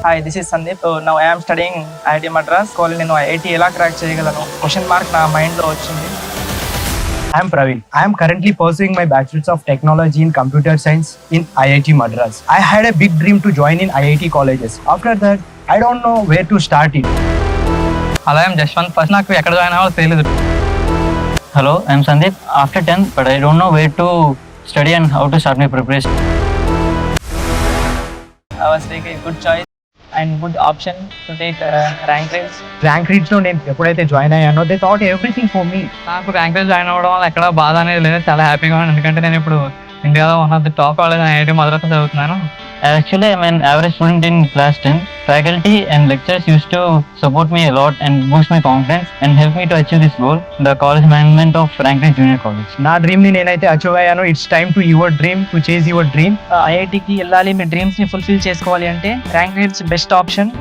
Hi, this is Sandeep. Now I am studying IIT Madras. నేను IIT ఎలా crack చేయగలను question mark నా మైండ్లో వచ్చింది. I am Praveen. I am currently pursuing my Bachelor's of Technology in Computer Science in IIT Madras. I had a big dream to join in IIT colleges. After that, I don't know where to start it. Hello, I am Jashwant. First, నాకు ఎక్కడ join అవ్వాలో తెలియదు. Hello, I am Sandeep. After 10th, but I don't know where to study and how to start my preparation. I was taking a good choice and good option to take rank race. Rank రీడ్స్లో నేను ఎప్పుడైతే join అయ్యానో they thought everything for me. నాకు rank race join అవ్వడం వల్ల ఎక్కడ బాధ అనేది లేదు, చాలా హ్యాపీగా ఉన్నాను. ఎందుకంటే నేను ఇప్పుడు ఇండియాలో one of the top college IIT Madras చదువుతున్నాను. Actually, I'm an average student in class 10. Faculty and lecturers used to support me a lot and boost my confidence and help me to achieve this goal. The college management of Franklin Junior College. నా డ్రీమ్ని నేనైతే achieve అయ్యాను. It's time to your dream, to chase your dream. ఐఐటికి వెళ్ళాలి, మీ డ్రీమ్స్ని fulfil చేసుకోవాలి అంటే rank race best option.